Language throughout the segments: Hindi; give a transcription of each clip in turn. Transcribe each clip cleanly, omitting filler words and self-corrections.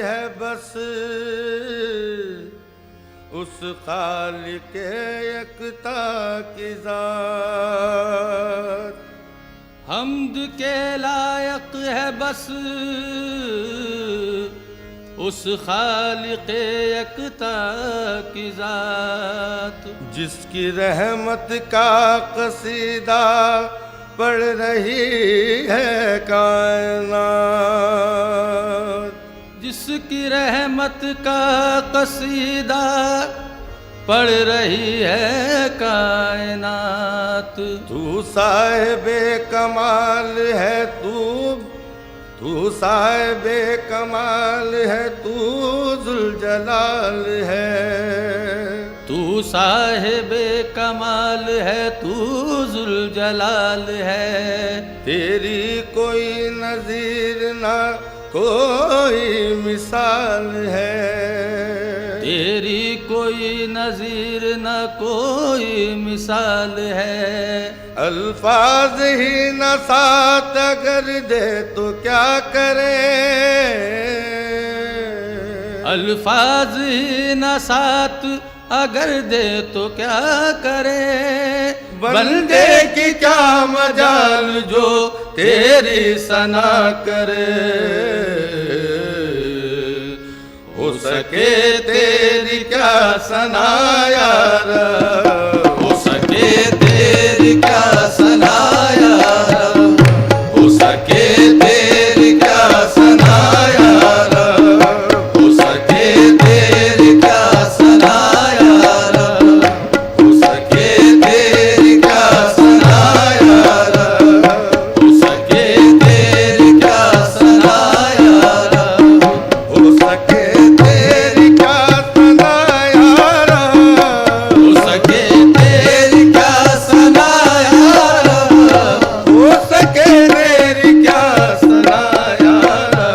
है बस उस खालिक यकता की ज़ात। हम्द के लायक है बस उस खालिक यकता की ज़ात। जिसकी रहमत का कसीदा पढ़ रही है कायनात। जिसकी रहमत का कसीदा पढ़ रही है कायनात। तू साहिबे कमाल है तू साहिबे कमाल है तू जुलजलाल है। तू साहिबे कमाल है तू जुलजलाल है। तेरी कोई नज़ीर ना कोई मिसाल है। तेरी कोई नज़ीर न कोई मिसाल है। अल्फाज ही न साथ अगर दे तो क्या करे। अल्फाज ही न साथ अगर दे तो क्या करे। बंदे की क्या मजाल जो तेरी सना करे। हो सके तेरी क्या सना यार। हो सके तेरी क्या सना यार। हो सके तेरी क्या सना यार। हो सके तेरी क्या सना यार। हो सके तेरी क्या सना यार। हो सके तेरी क्या सना यार। हो सके तेरी क्या सना यार। हो सके तेरी क्या सना यार। हो सके तेरी क्या सना यार।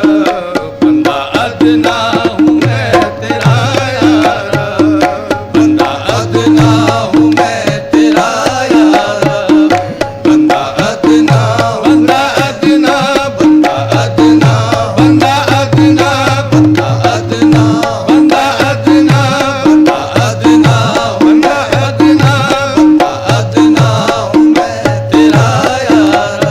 बंदा अदना हूँ मैं तेरा यार। बंदा अदना हूँ मैं तेरा यार। बंदा अदना बंदा अदना बंदा अदना बंदा अदना बंदा अदना बंदा अदना बंदा अदना बंदा अदना बंदा अदना हूँ मैं तेरा यार।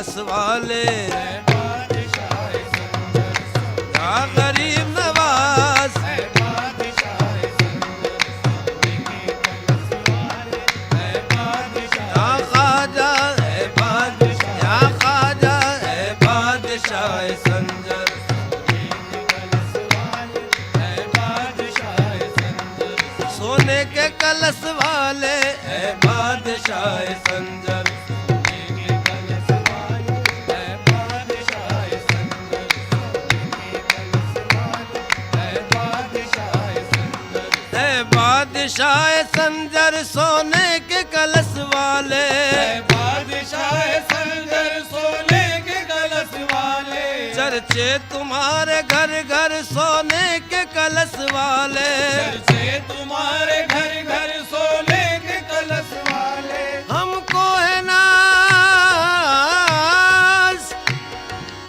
कलश वाले है बादशाह संदर सोने या गरीब नवाज है बादशाह संदर सोने के कलश वाले है बादशाह या ख्वाजा है बादशाह या ख्वाजा है बादशाह संजर सोने के कलश वाले है बादशाह संजर है बादशाह संजर सोने के कलश वाले बादशाह संदर सोने के कलश वाले चर्चे तुम्हारे घर घर सोने के कलश वाले से तुम्हारे घर घर सोने के कलश वाले हमको है नाज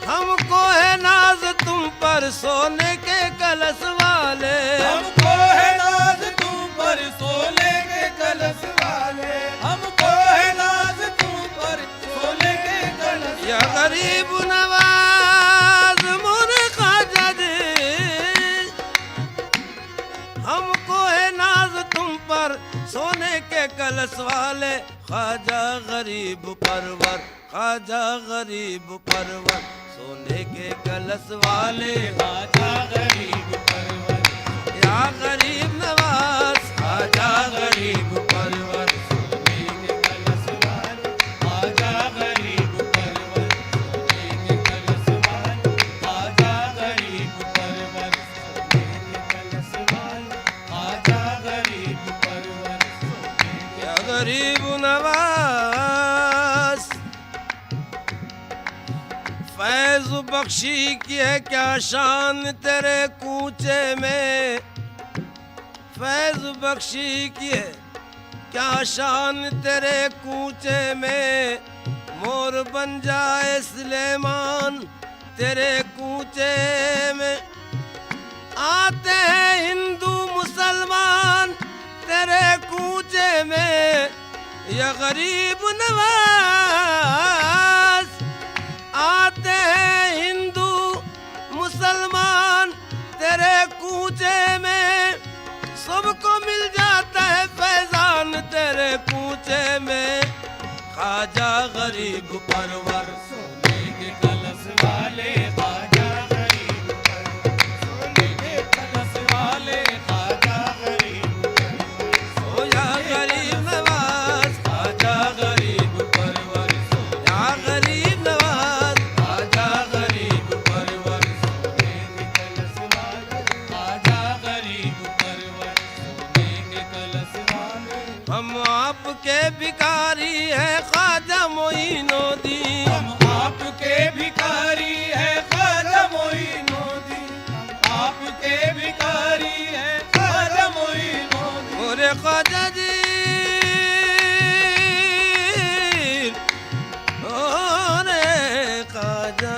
हमको है नाज तुम पर सोने के कलश वाले हमको है नाज तुम पर सोने के कलश वाले हमको है नाज तुम पर सोने के कलश या गरीब नवाज मोरे ख्वाजा जी हमको है नाज तुम पर सोने के कलश वाले ख्वाजा गरीब परवर ख्वाजा गरीब परवर सोने के कलश वाले ख्वाजा गरीब परवर या गरीब नवाज ख्वाजा गरीब परवर सोने के कलश वाले ख्वाजा गरीब परवर सोने के कलश वाले ख्वाजा गरीब परवर सोने के कलश वाले ख्वाजा गरीब परवर सोने के या गरीब नवाज फैज बख्शी की है क्या शान तेरे कूचे में फैज बख्शी की है क्या शान तेरे कूचे में मोर बन जाए सुलेमान तेरे कूचे में आते हैं हिंदू मुसलमान तेरे कूचे में या गरीब नवाज आते हैं हिंदू मुसलमान तेरे कूचे में सबको मिल जाता है फैजान तेरे कूचे में ख्वाजा गरीब परवर सोने के कलश वाले ख्वाजा गरीब परवर सोने के कलश वाले ख्वाजा गरीब ओ या गरीब नवाज ख्वाजा गरीब परवर या गरीब नवाज ख्वाजा गरीब परवर सोने के कलश वाले ख्वाजा गरीब परवर सोने के कलश वाले हम आपके भिखारी हैं ख्वाजा मोइनुद्दीन हम आपके भिखारी है ख्वाजा मोइनुद्दीन हम आपके भिखारी है ख्वाजा मोइनुद्दीन मोरे ख्वाजा जी ओरे ख्वाजा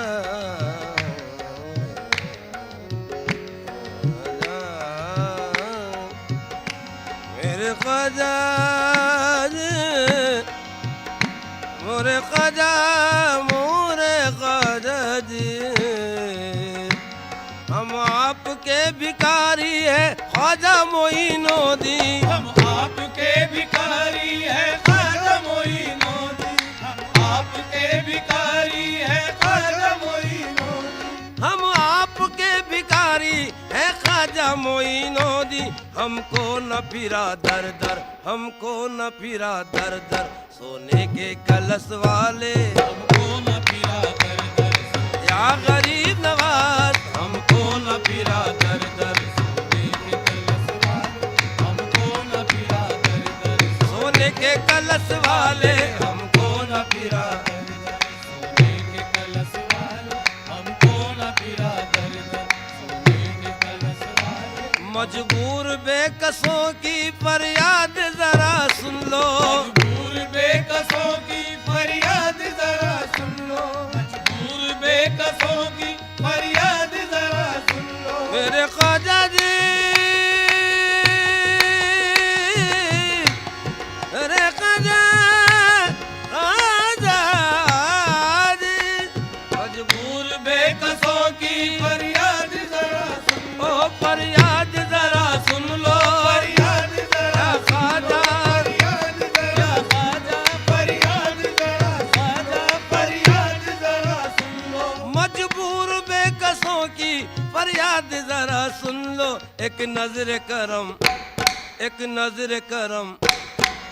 मेरे ख्वाजा जी मोरे ख्वाजा जी हम आपके भिखारी है ख्वाजा मोइनुद्दीन हम आपके भिखारी है ख्वाजा मोइनुद्दीन हम आपके भिखारी है ख्वाजा मोइनुद्दीन हम आपके भिखारी है ख्वाजा मोइनुद्दीन हमको न फिरा दर दर हमको न फिरा दर दर सोने के कलश वाले हमको न फिरा दर दर या गरीब नवाज हमको न फिरा दर दर सोने के कलश वाले हमको न फिरा दर दर सोने के कलश वाले हमको न फिरा सोने के कलश वाले हमको न फिरा दर दर सोने के कलश वाले मजबूर बेकसों की फरियाद जरा सुन लो मजबूर बेकसों की फरियाद जरा सुन लो मजबूर बेकसों की फरियाद जरा सुन लो मेरे ख्वाजा जी मेरे ख्वाजा ख्वाजा जी गरीबों की फरियाद जरा सुन लो। एक नजर करम, एक नजर करम,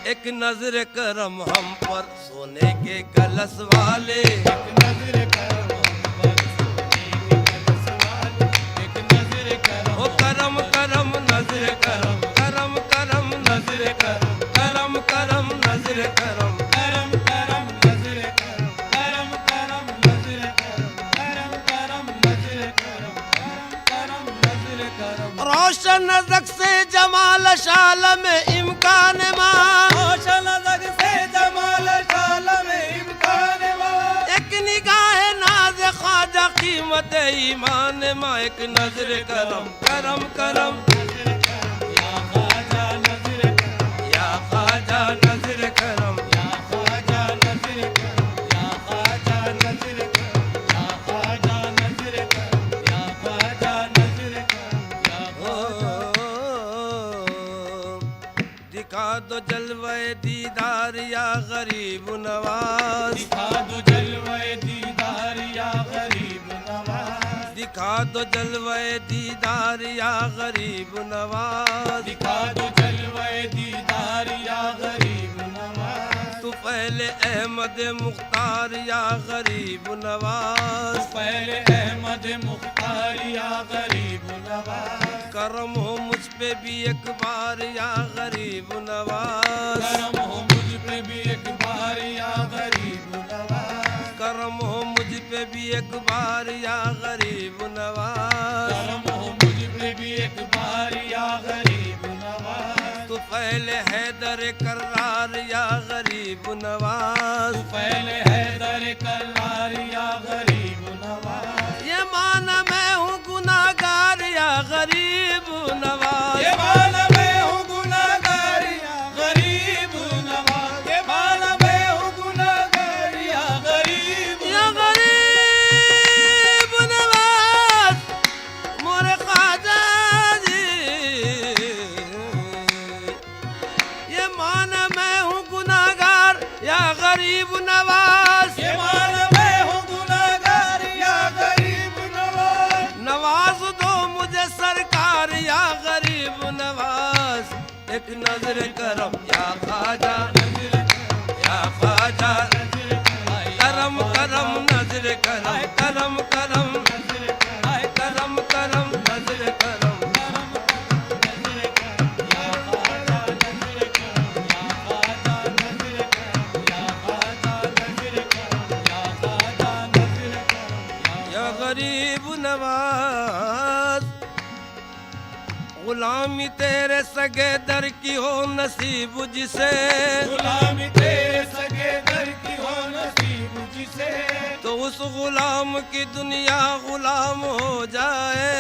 एक नजर करम हम पर सोने के कलश वाले। एक नजर करम हम पर सोने के कलश वाले, एक नजर करम, ओ करम करम नजर करम, करम करम नजर करम, करम करम नजर करम। करम करम नजर करम, करम करम नजर करम, करम करम नजर करम, करम करम नजर करम। रोशन नजक से जमाल शाल में इम्कान मां, रोशन नजर से जमाल शाल में इम्कान मां, एक निगाह नाज ख्वाजा कीमत ईमान मां। एक नजर करम, करम करम नजर करम, या ख्वाजा नजर करम, या ख्वाजा नजर करम। या ख्वाजा नजर करम, या ख्वाजा नजर करम, या ख्वाजा नजर करम, या ख्वाजा नजर करम, या ओ, दिखा दो जलवे दीदार या गरीब नवाज, दिखा दो जलवे दीदार या गरीब नवाज, दिखा दो जलवे दीदार या गरीब नवाज। दिखा दो जलवे दीदार या गरीब नवाज, तू पहले अहमद मुख्तार या गरीब नवाज। पहले अहमद मुख्तार या गरीब नवाज, करम हो मुझ पे भी एक बार या गरीब नवाज। करम हो मुझ पे भी एक बार या गरीब नवाज, करम हो मुझ पे भी एक बार या गरीब नवाज। करम हो मुझ पे भी एक बार या गरीब नवाज, तू पहले हैदर करार या गरीब नवाज। पहले हैदर करार या गरीब नवाज, ये माना मैं हूँ गुनाहगार या गरीब नवाज। ये माना मैं हूँ गुनाहगार या गरीब नवाज, ये माना मैं हूँ गुनाहगार या गरीब या गरीब नवाज मोरे ख्वाजा जी। ये माना मैं हूँ गुनाहगार या गरीब नवाज। ये माना मैं हूँ गुनाहगार या गरीब नवाज, नवाज दो मुझे सरकार या गरीब नवाज। एक नजर करम या ख्वाजा, या ख्वाजा। करम करम नजर करम, करम करम, करम करम नजर करम। या गरीब नवाज गुलामी तेरे सगे दर की हो नसीब जिसे, गुलामी तेरे सगे दर की हो नसीब जिसे, तो उस गुलाम की दुनिया गुलाम हो जाए।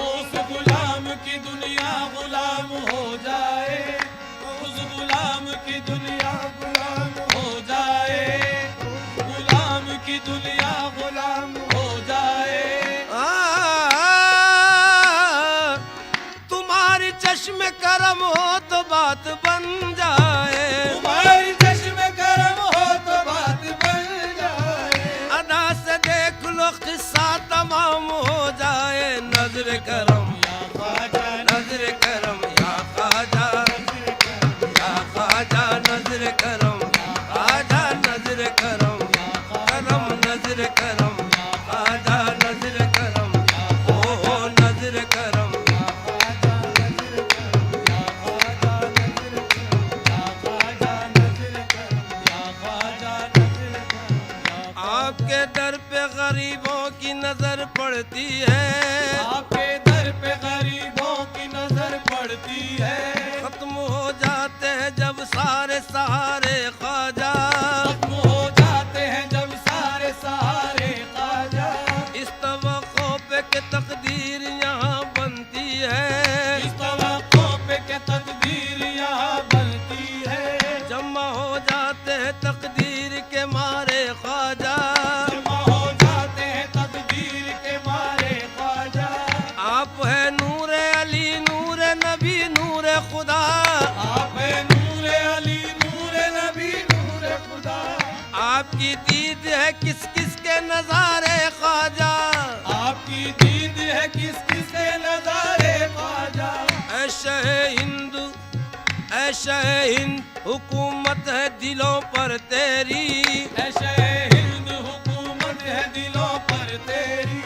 उस गुलाम की दुनिया गुलाम हो जाए, उस गुलाम की दुनिया गुलाम हो जाए, गुलाम की दुनिया गुलाम हो जाए। तुम्हारी चश्मे करम हो तो बात बन जाए। तुम्हारी चश्मे करम हो तो बात बन जाए, अदा से देख लो किस्सा तमाम हो जाए। नजर करम, या ख्वाजा नजर करम या ख्वाजा, या ख्वाजा नजर करम, ख्वाजा नजर करम, करम नजर करम, ख्वाजा नजर करम, ओ नजर करम। आपके दर पे गरीबों की नजर पड़ती है, आपके दर पे गरीबों की नजर पड़ती है, खत्म हो जाते हैं जब सारे सहारे ख्वाजा। खत्म हो जाते हैं जब सारे सहारे ख्वाजा, इस तवक्को पे के तकदीर यहाँ बनती है। इस तवक्को पे के तकदीर यहाँ बनती है, जमा हो जाते हैं तकदीर के मारे ख्वाजा। जमा हो जाते हैं तकदीर के मारे ख्वाजा। आप है नूर अली नूर नबी नूर खुदा, आप है नूर अली नूर नबी नूर खुदा, आपकी दीद है किस किस के नजारे ख्वाजा। आपकी दीद ऐशे हिंद हुकूमत है दिलों पर तेरी, ऐशे हिंद हुकूमत है दिलों पर तेरी।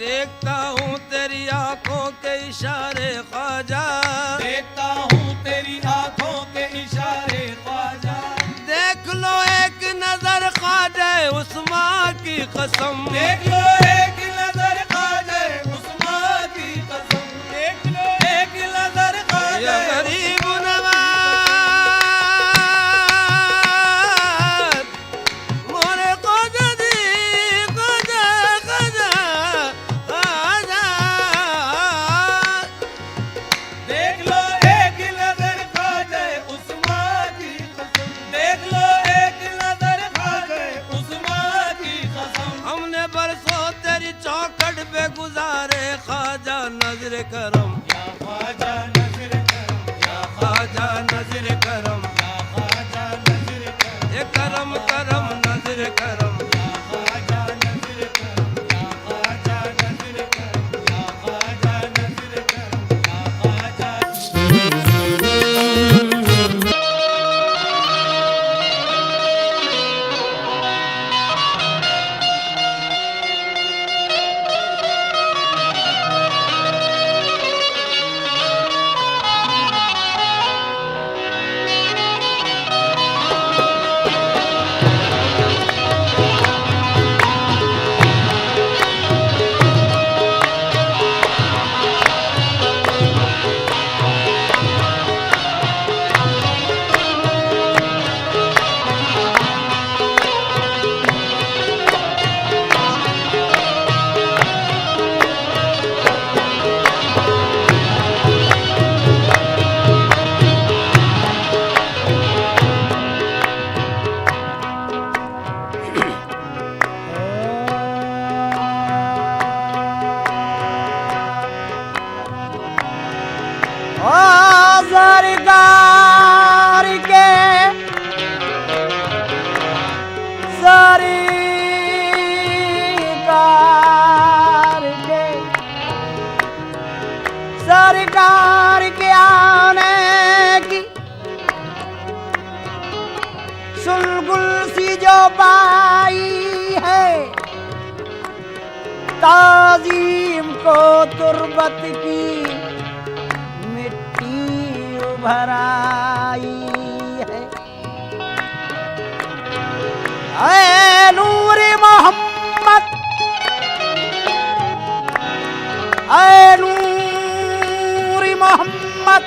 देखता हूँ तेरी आंखों के इशारे ख्वाजा, देखता हूँ तेरी आंखों के इशारे ख्वाजा। देख लो एक नजर ख्वाजा उस्मान की कसम, देख लो एक नजर ख्वाजा उस्मान की कसम। देख लो एक नजर ख्वाजा या गरीब नवाज मोरे ख्वाजा दी ख्वाजा ख्वाजा ख्वाजा। देख लो एक नजर ख्वाजा उस्मान की कसम। देख लो एक नजर ख्वाजा उस्मान की कसम। हमने बरसों तेरी चौखट पे गुजारे ख्वाजा नजर करम, या ख्वाजा नजर करम, या ख्वाजा नजर करम, या ख्वाजा नजर करम, ये करम करम नजर करम। या ख्वाजा नजर करम, या ख्वाजा नजर करम, या ख्वाजा नजर करम, या ख्वाजा। सरकार के सरकार के आने की सुलगुल सी जो पाई है, ताजीम को तुर्बत की भराई है। ऐ नूर मोहम्मद, ऐ नूर मोहम्मद,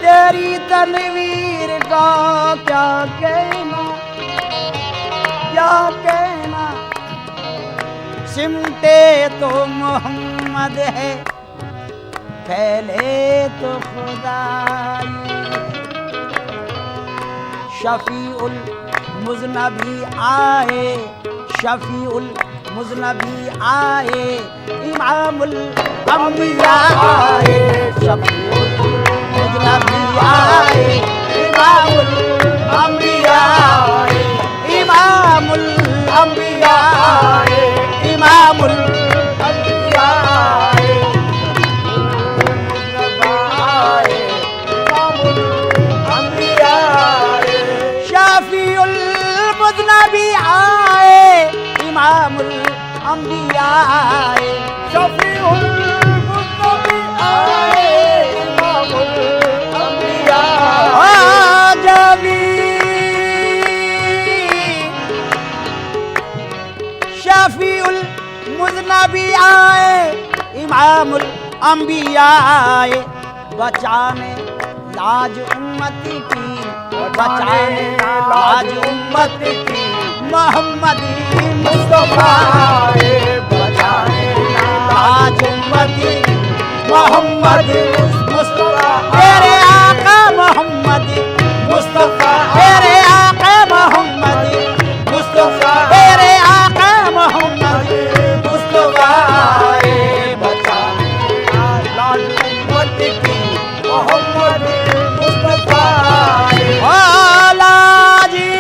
तेरी तनवीर का क्या कहना, क्या कहना। सिमटे तो मोहम्मद है, फैले तो खुदाई। शफीउल मुज़नबी आए, शफीउल मुज़नबी आए, इमामुल अंबिया आए। शफीउल मुज़नबी आए, इमामुल अंबिया आए, इमामुल अंबिया आए, इमामुल अंबिया आए। शफीउल मुज़नबी आए, इमामुल अंबिया आए। शफीउल मुज़नबी आए, इमामुल अंबिया आए। शफीउल मुज़नबी आए, इमामुल अंबिया आए। बचाने लाज उम्मती की, बचाने लाज उम्मती की, मोहम्मदी मुस्तफा आए। बचाने लाज उम्मती की, मोहम्मद मुस्तफा। तेरे आका मोहम्मद मुस्तफा, तेरे आका मोहम्मद मुस्तफा, तेरे आका मोहम्मद मुस्तफा आए। बचाने लाज उम्मती की, मोहम्मद मुस्तफा आए। लाजी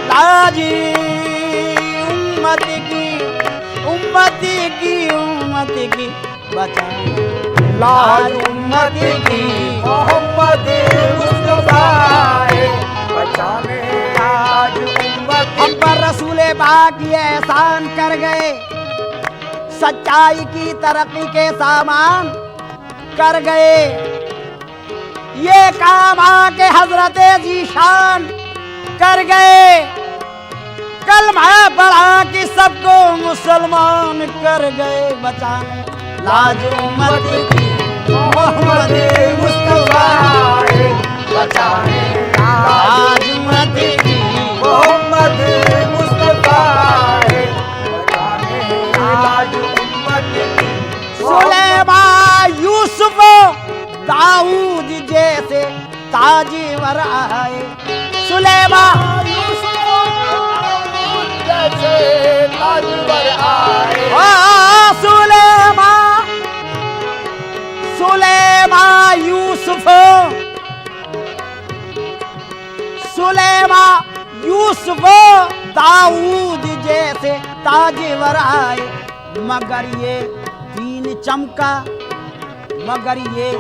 लाजी उम्मत की, उम्मत की, उम्मत की, बचाने लाज उम्मत की मोहम्मद मुस्तफा है बचाने आज उम्मत हम पर रसूले पाक ये एहसान कर गए, सच्चाई की तरक्की के सामान कर गए। ये काम आके हजरत जीशान कर गए, कलमा पढ़ा कि सबको मुसलमान कर गए। बचाने लाज उम्मत की मोहम्मद मुस्तफा है बचाने लाज उम्मत की मोहम्मद मुस्तफा है बचाने आज उम्मत की सुलेमान यूसुफ दाऊद जैसे ताजवर आए। सुलेमान जैसे ताजवर आए सुलेमान सुलेमान यूसुफ सुलेमान यूसुफ दाऊद जैसे ताजवर आए। मगर ये दीन चमका, मगर ये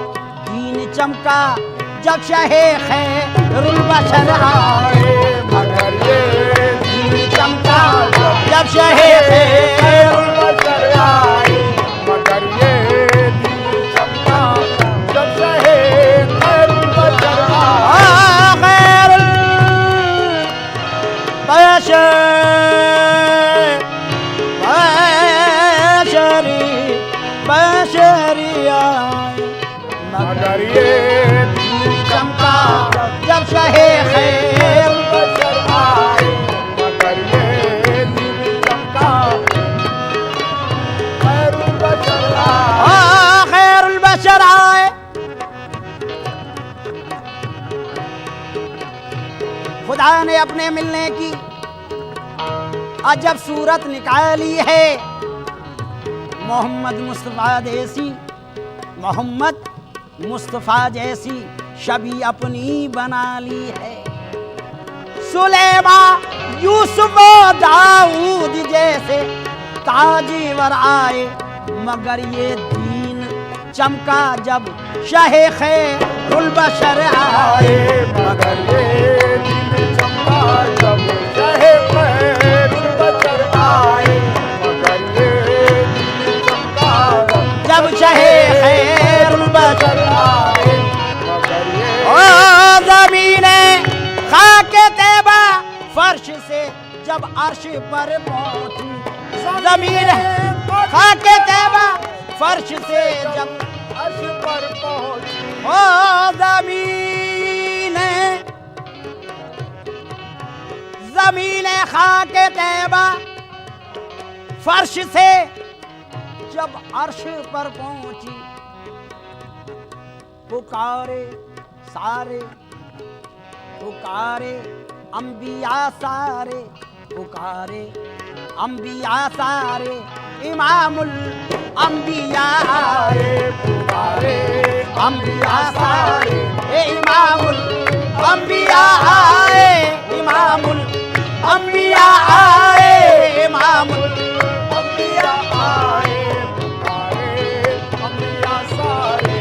दीन चमका जब शहे खैरुल बशर आए। मगर ये दीन चमका जब शहे खैरुल बशर आए मगर ये दीन चमका जब शहे खैरुल बशर आए खैरुल बशर बशरी आए। मगर ये चमका जब शहे खैरुल बशर आए मगर ये दीन चमका खैरुल बशर आए खैरुल बशर आए। खुदा ने अपने मिलने की अजब सूरत निकाली है। मोहम्मद मुस्तफ़ा जैसी, मोहम्मद मुस्तफ़ा जैसी छवि अपनी बना ली है। सुलेमान यूसुफ दाऊद जैसे ताजवर आए। मगर ये दीन चमका जब शहे खैरुल बशर आए। मगर ये दीन चमका जब शहे खैरुल बशर आए मगर ये दीन चमका जब शहे खैरुल बशर आए मगर ये ओ ज़मीने खाके तैबा फर्श से जब अर्श पर पहुंची। ज़मीन खाके तैबा फर्श से जब अर्श पर पहुंची ओ ज़मीने खाके तैबा फर्श से जब अर्श पर पहुंची। पुकारे सारे, पुकारे अंबिया सारे, पुकारे अंबिया सारे। इमामुल अंबिया आए, पुकारे अंबिया सारे। इमामुल अंबिया आए, इमामुल अंबिया आए, इमामुल अंबिया आए पुकारे अंबिया सारे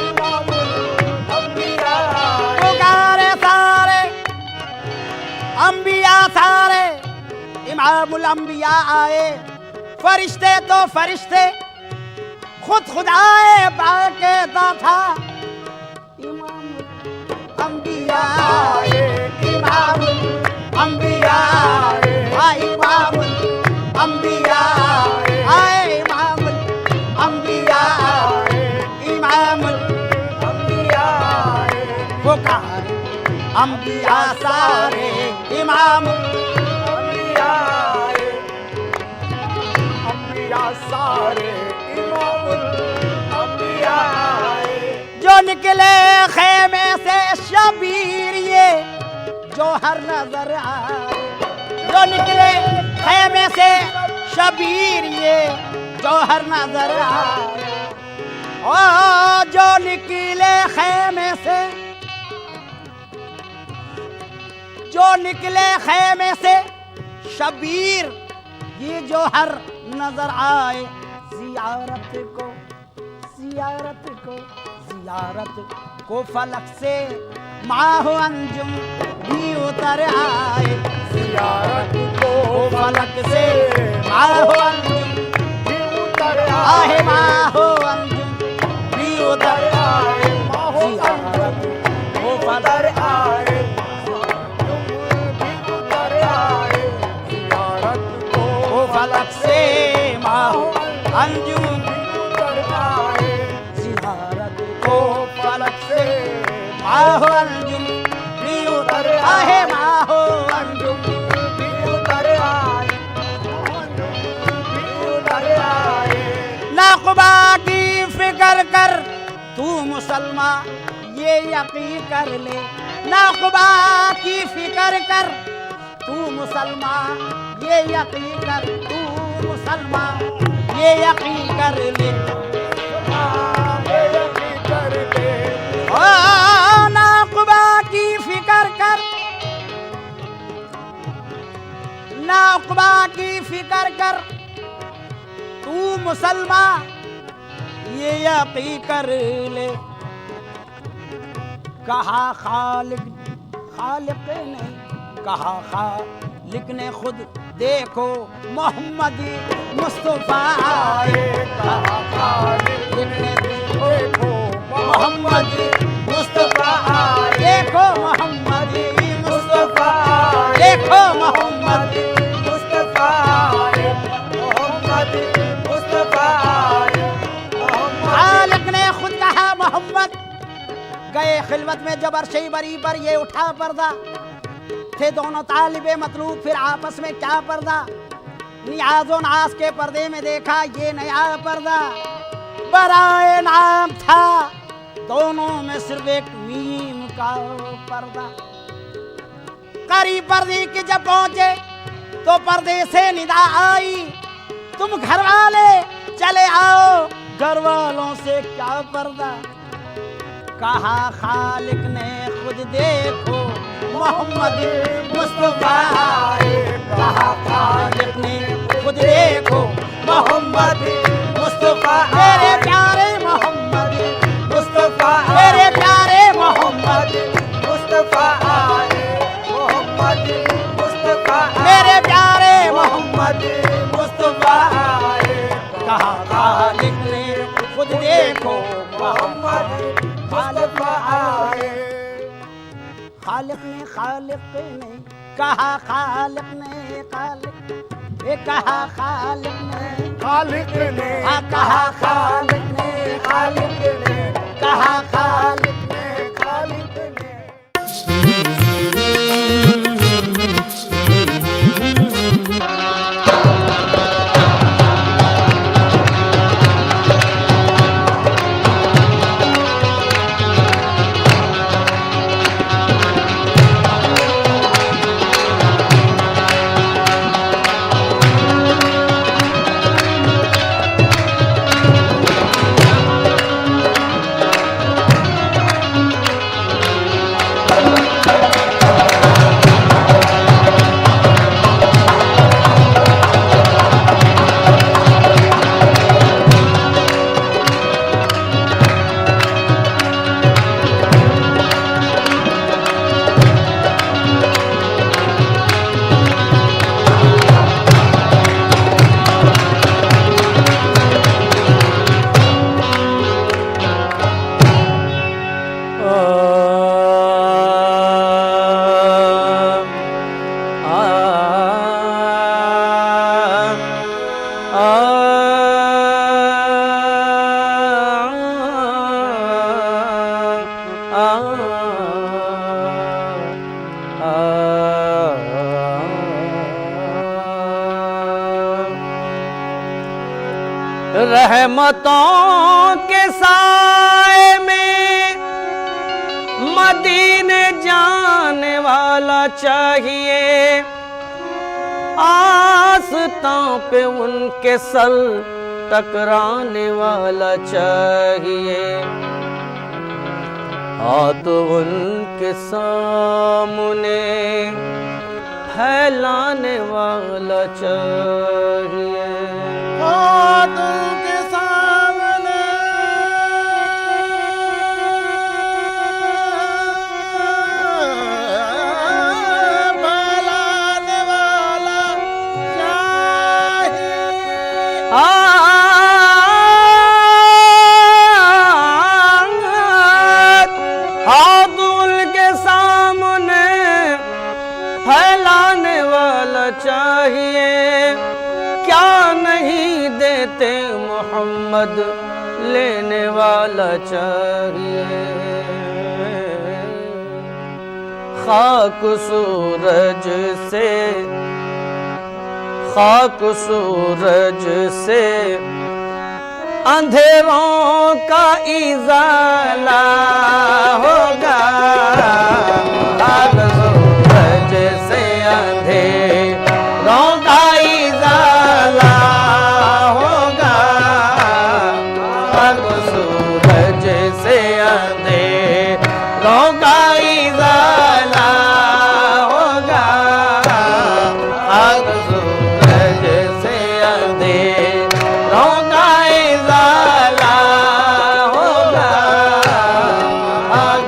इमामुल अंबिया आए पुकारे सारे अंबिया सारे। इमामुल अंबिया आए। फरिश्ते तो फरिश्ते खुद खुदाए बाक़ायदा था। इमामुल अंबिया आए, इमामुल अंबिया आए, इमामुल अंबिया आए, इमामुल अंबिया आए, इमामुल अंबिया आए पुकारे अंबिया सारे। इमामुल अंबिया आए अंबिया सारे इमामुल अंबिया आए जो निकले खेमे से शबीर ये जो हर नजर आए। जो निकले खेमे से शबीर ये जो हर नजर आए। ओ जो निकले खेमे से, जो निकले खेमे से शबीर ये जो हर नजर आए। जियारत को जियारत को फलक से माहो अंजुम भी उतर आए, जियारत को फलक से माहो अंजुम भी उतर आहे, माहो अंजुम भी उतर आए, जियारत को उतर फलक आए, तुम भी उतर आए, जियारत को फलक से माहो अंजुम उतर आए, जियारत को फलक से माहो अंजुम भी उतर आहे, माहो अंजुम भी उतर आए, भी उतर आए। नाक़ुबा की फिक्र कर तू मुसलमान ये यकीन कर ले, नाक़ुबा की फिक्र कर तू मुसलमान ये यकीन कर, तू मुसलमान ये यकीन कर ले, ये यकीन कर ले, ओ नाक़ुबा की फिक्र कर, नाक़ुबा की फिक्र कर तू मुसलमान ये यकीन कर ले। कहा खालिक ने, कहा खालिक ने खुद देखो मोहम्मद मुस्तफा आए, कहा खालिक ने देखो मोहम्मद मुस्तफा आए, देखो मोहम्मद मुस्तफा आए, देखो मोहम्मद मुस्तफा आए, मोहम्मद मुस्तफा आए, खालिक ने खुद कहा मोहम्मद गए खिलवत में जब अर्शे बरी पर ये उठा पर्दा, थे दोनों तालिबे मतलूब फिर आपस में क्या पर्दा, नियाज़ो नाज के पर्दे में देखा ये नया पर्दा, बराए नाम था दोनों में सिर्फ एक मीम का पर्दा। करीब पर्दे के जब पहुंचे तो पर्दे से निदा आई, तुम घर वाले चले आओ, घर वालों से क्या पर्दा। कहा खालिक ने खुद देखो मोहम्मद मुस्तफा आए, कहा खालिक ने खुद देखो मोहम्मद मुस्तफा, मेरे प्यारे मोहम्मद मुस्तफा, मेरे प्यारे मोहम्मद मुस्तफा आए, मोहम्मद मुस्तफा, मेरे प्यारे मोहम्मद मुस्तफा आए, कहा खालिक ने खुद देखो मोहम्मद मुस्तफा आए। खालिक ने कहा, खालिक ने कहा खालिक ने खालिक ने कहा खालिक ने खालिक ने कहा खालिक ने खालिक ने रहमतों के साए में मदीने जाने वाला चाहिए, आस्तां पे उनके सर टकराने वाला चाहिए, हाथ उनके सामने फैलाने वाला चाहिए। हाथों के सामने चाहिए, क्या नहीं देते मोहम्मद लेने वाला चाहिए। खाक सूरज से अंधेरों का इजाला होगा। खाक सूरज से अंधेरों का इजाला होगा। खाक सूरज से अंधेरों का इजाला होगा। खाक सूरज से अंधेरों का इजाला होगा। खाक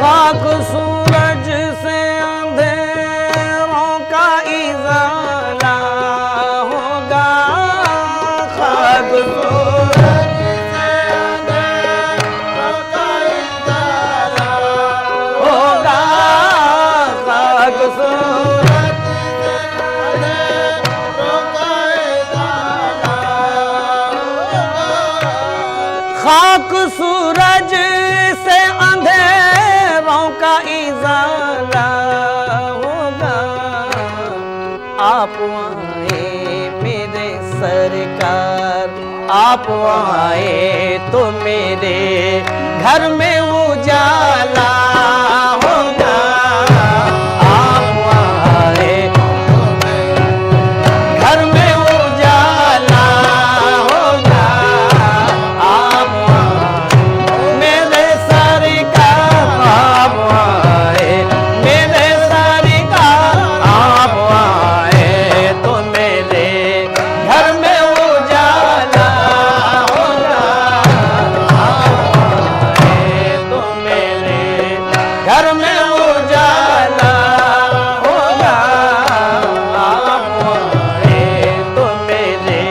खाक सूरज से अंधेरों का इजाला होगा। खाक सूरज से अंधेरों का इजाला होगा। खाक सूरज से अंधेरों का इजाला होगा। खाक सूरज से अंधेरों का इजाला होगा। आप आए मेरे सरकार, आप आए तो मेरे घर में उजाला होगा। आप आए तो मेरे घर में उजाला होगा। आप मेरे सरकार, आप आए मेरे सरकार, आप आए तो मेरे घर में उजाला होगा। आप आए तो मेरे घर में उजाला होगा। आप आए तो मेरे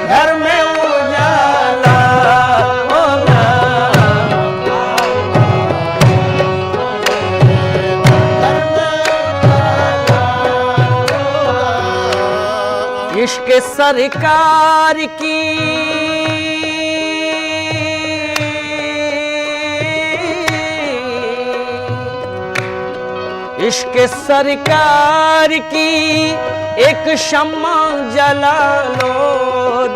घर में उजाला होगा। इश्क सरकार की इश्क सरकार की एक शम्मा जला लो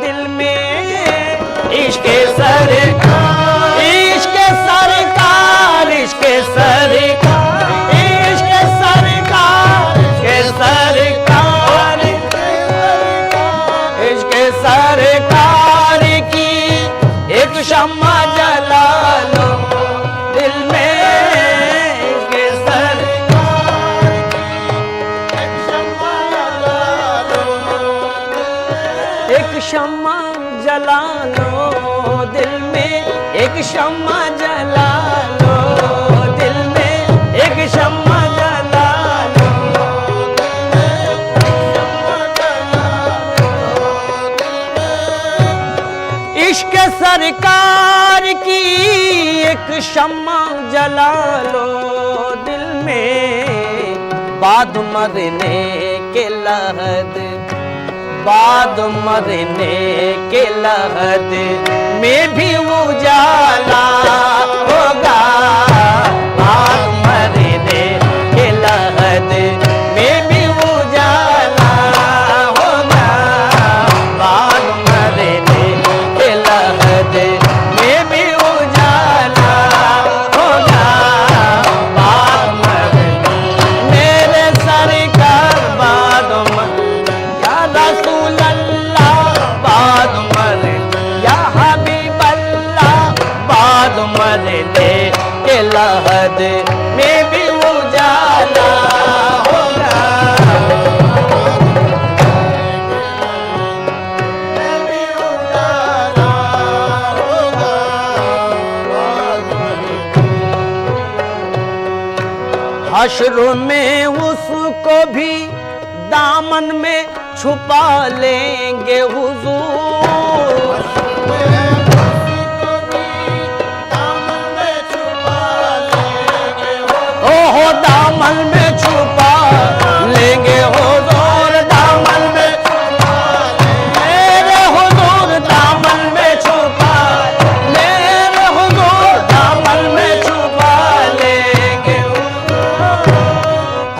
दिल में। इश्क सरकार, इश्क सरकार, इश्क सरकार, इश्क सरकार, इश्क सरकार, इश्क सरकार की एक शम्मा जला लो दिल में। इश्क सरकार की एक शम्मा जला लो, एक शम्मा जला लो दिल में। एक शम्मा जला लो दिल में। एक शम्मा जला लो दिल में। इश्क सरकार की एक शम्मा जला लो दिल में। बाद मरने के लहद, बाद मरने के लहद में भी उजाला होगा। बाद मरने के लहद में भी उजाला होगा। बाद मरने के लहद में भी उजाला होगा। बाद मरने मेरे सरकार, बाद या रसूल अल्लाह, बाद मरने या हबीब अल्लाह, बाद मरने के लहद में भी उजाला होगा। हश्र में उसको उसको भी दामन में छुपा लेंगे हुजूर। ओहो दामन में छुपा लेंगे हुजूर, दामन में मेरे हुजूर, दामन में छुपा मेरे हुजूर, दामन में छुपा लेंगे।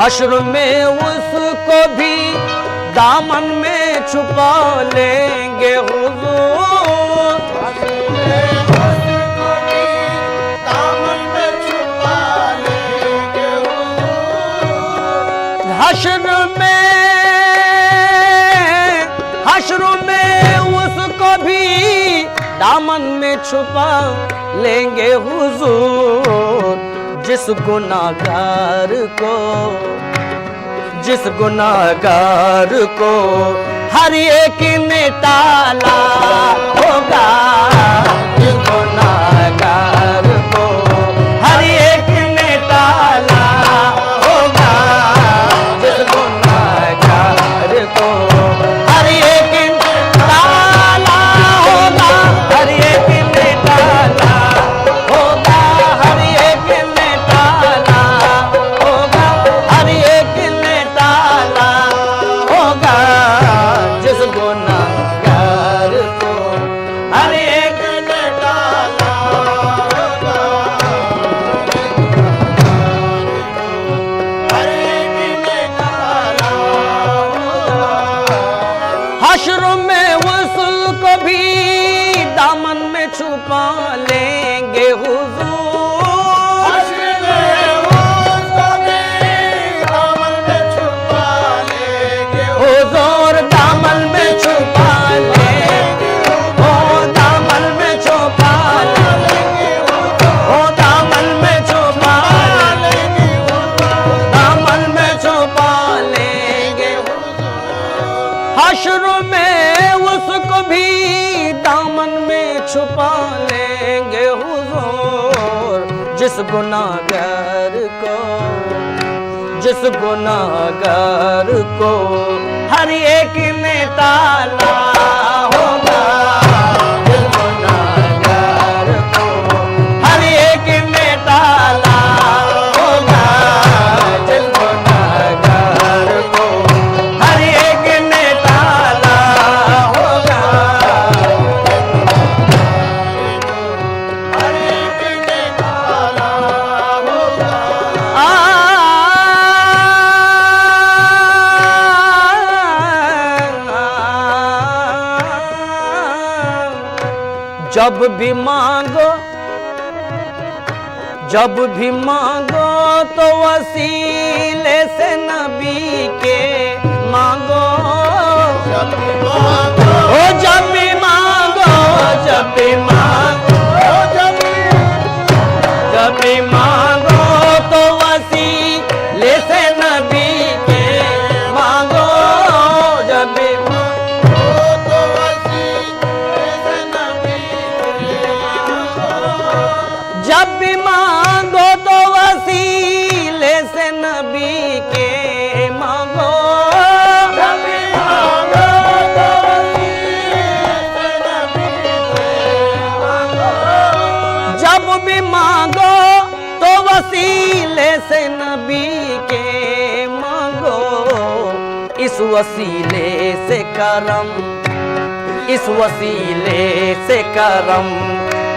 हश्र में उसको भी दामन में छुपा लेंगे हुजूर। हश्र में उसको भी दामन में छुपा लेंगे हुजूर। जिस गुनाहगार को हर एक ने टाला होगा, जिस गुनाहगार को हर एक ने टाला होगा, जिस गुनाहगार को हर एक ने टाला होगा, हर एक ने टाला होगा, हर एक ने टाला होगा, हर एक ने टाला होगा, जिस गुनाहगार को हर एक ने टाला होगा, हर एक ने टाला होगा। हश्र में उसको भी दामन में छुपा लेंगे हुजूर। हुजूर दामन में छुपा लेंगे, ओ दामन में छुपा लेंगे, ओ दामन में छुपा लेंगे, दामन में छुपा लेंगे। हश्र में उसको भी दामन में छुपा लेंगे हुजूर। जिस गुनाहगार को हर एक ने टाला होगा, जिस गुनाहगार को हर एक ने टाला होगा, जिस गुनाहगार को हर एक ने टाला होगा, हर एक ने टाला होगा। जब भी मांगो तो वसीले से नबी के मांगो, जब भी मांगो, जब भी मांगो, जब भी मांगो, जब भी मांगो तो वसीले से नबी के मांगो, जब भी जब भी मांगो तो वसीले से नबी के मांगो, जब भी मांगो तो वसीले से नबी के मांगो, जब भी मांगो तो वसीले से नबी के मांगो। इस वसीले से करम, इस वसीले से करम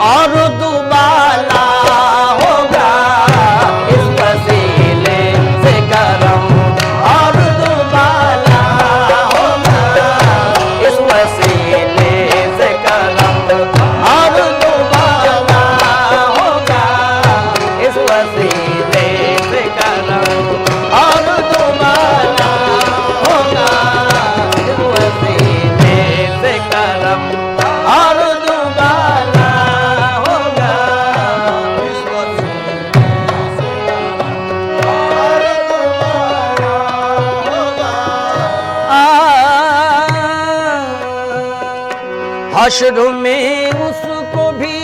और दुबाला होगा, इस वसीले से करम और दुबाला होगा, इस वसीले से करम और दुबाला होगा, इस वसीले से करम और दुबाला होगा, इस वसीले से करम और दुबाला होगा, इस वसीले से करम और दुबाला होगा। हश्र में उसको भी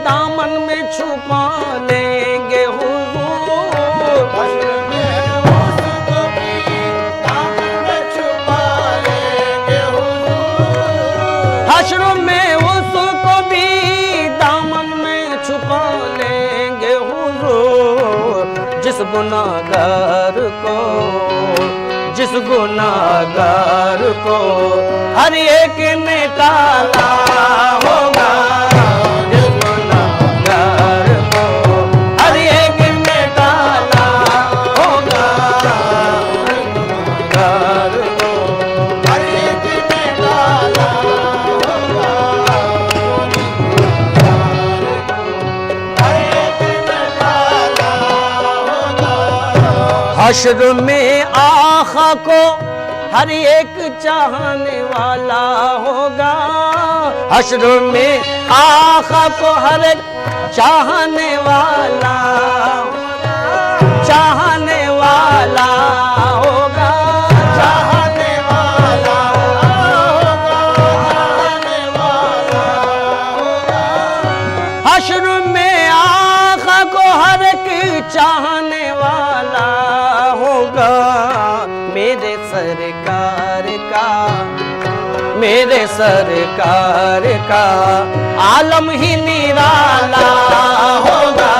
दामन में छुपा लेंगे हुजूर, हश्र में उसको भी गुनाहगार को, जिस गुनाहगार को हर एक ने टाला होगा, जिस गुनाहगार को हर एक ने टाला होगा, गुनाहगार को हर एक ने टाला होगा, हर एक ने टाला होगा। हश्र में आखा को हर एक चाहने वाला होगा, हश्र में आखा को हर एक चाहने वाला, चाहने वाला होगा, चाहने वाला होगा, चाहने वाला होगा। हश्र में आखा को हर एक चाहने वाला होगा, मेरे सरकार का, मेरे सरकार का आलम ही निराला होगा,